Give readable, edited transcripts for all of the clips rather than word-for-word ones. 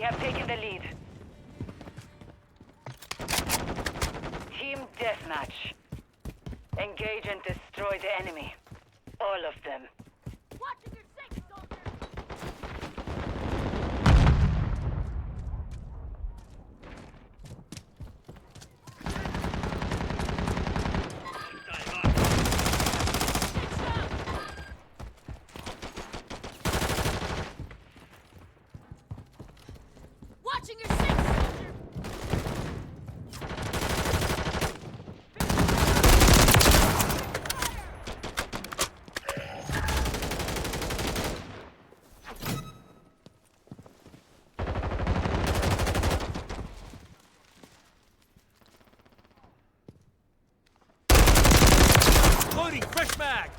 We have taken the lead. Team deathmatch. Engage and destroy the enemy. All of them. Watching your six, soldier! Watching your six, soldier! Loading, fresh mag!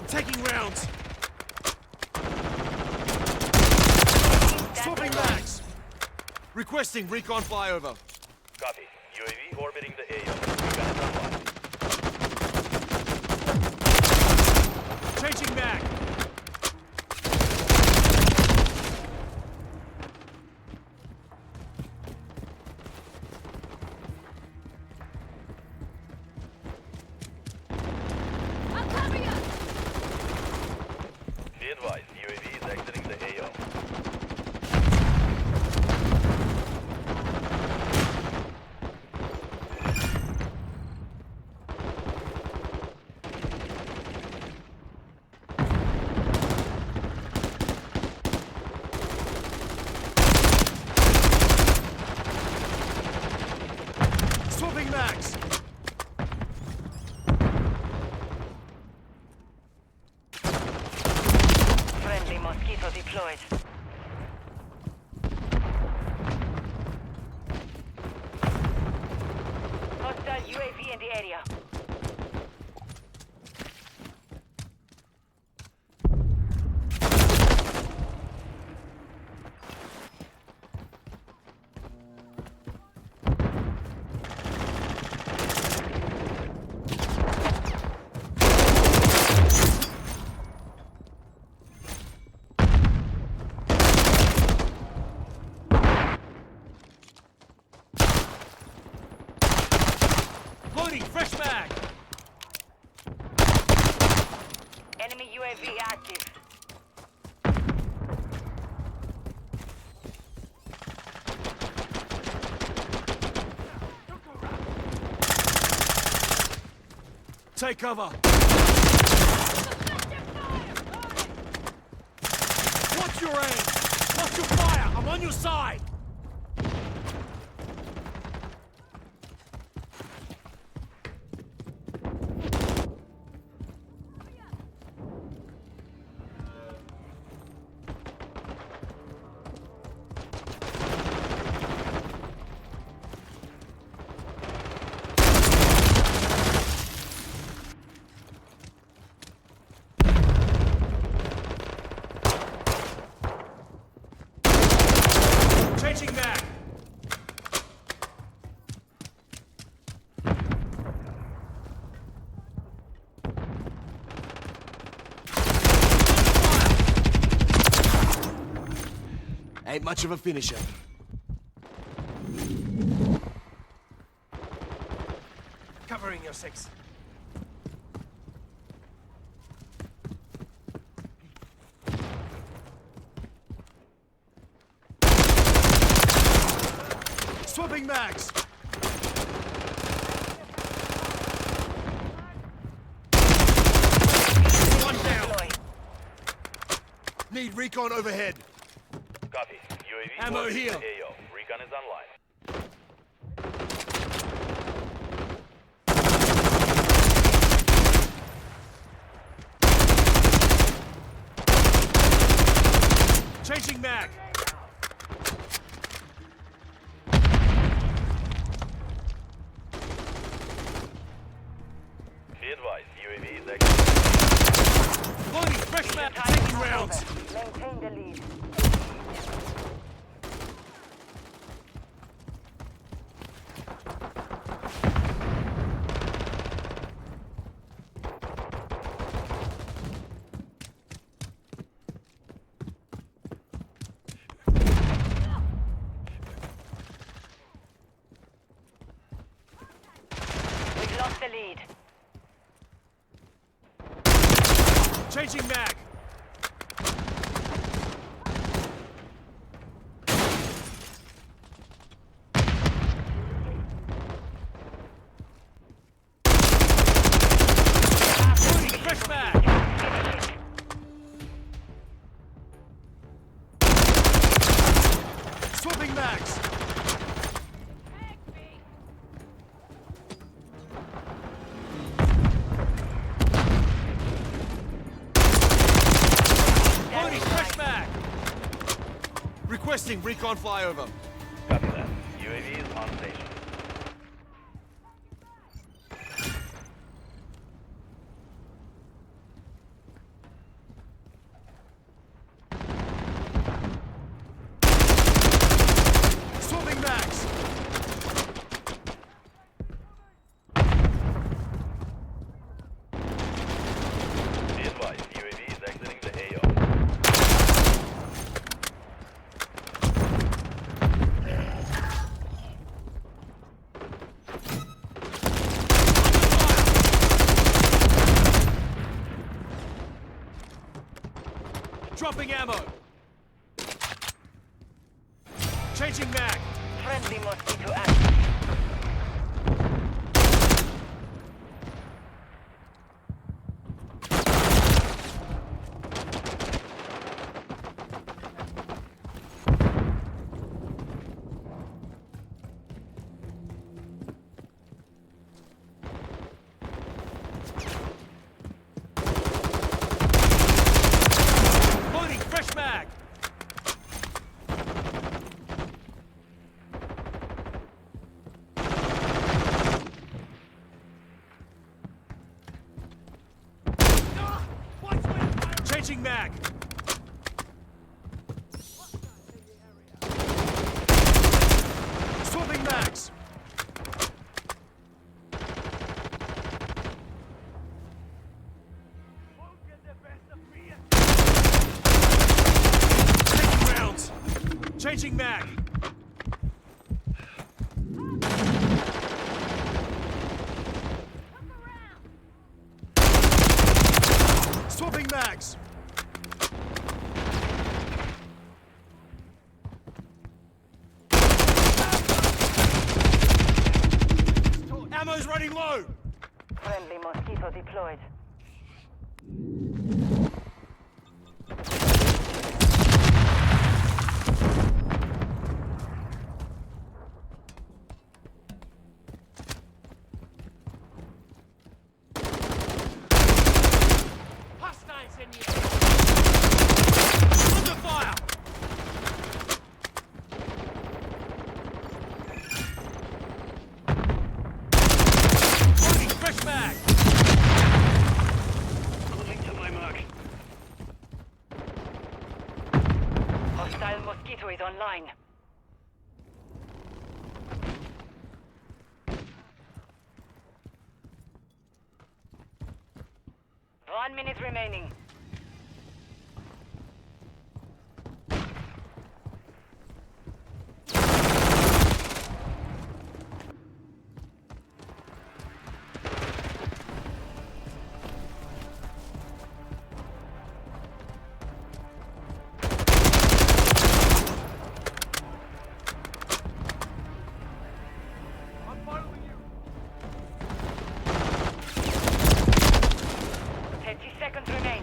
Taking rounds! Swapping mags! Requesting recon flyover. Copy. UAV orbiting the AO. Recon is online. Changing mag! I'll cover you! Be advised, UAV is exiting the AO. Swapping mags! Friendly mosquito deployed. Hostile UAV in the area. Loading, fresh mag! Enemy UAV active. Take cover! Watch your aim! Watch your fire! I'm on your side! Changing mag! Ain't much of a finisher. Covering your six. Swapping mags! One down! Deployed. Need recon overhead. Copy. UAV Ammo orbiting here. the AO. Recon is online. Changing mag! Be advised, UAV is exiting. Loading, fresh mag! Time Taking is rounds! over. Maintain the lead. lost the lead. Changing mag. Loading fresh mag. Finish it. Swapping mags. Tag me! Loading fresh mag. Requesting recon flyover. Copy that. UAV is on station. Swapping mags. Be advised, UAV is exiting the AO. Dropping ammo. Changing mag. Friendly mosquito active. Loading fresh mag. Changing mag. Swapping mags. Taking rounds. Changing mag. Swapping mags. Ammo's running low. Friendly mosquito deployed. Hostiles in the air. Under fire. Loading fresh mag. Moving to my mark. Hostile mosquito is online. One minute remaining. I'm following you. 30 seconds remain.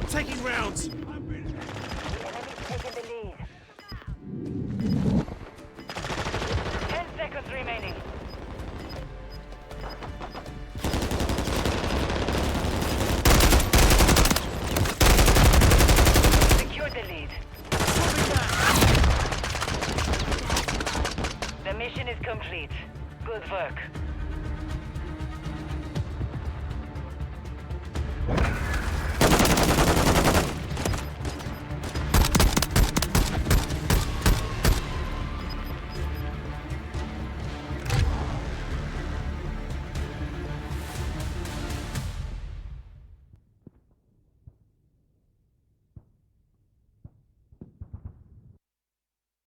Taking rounds.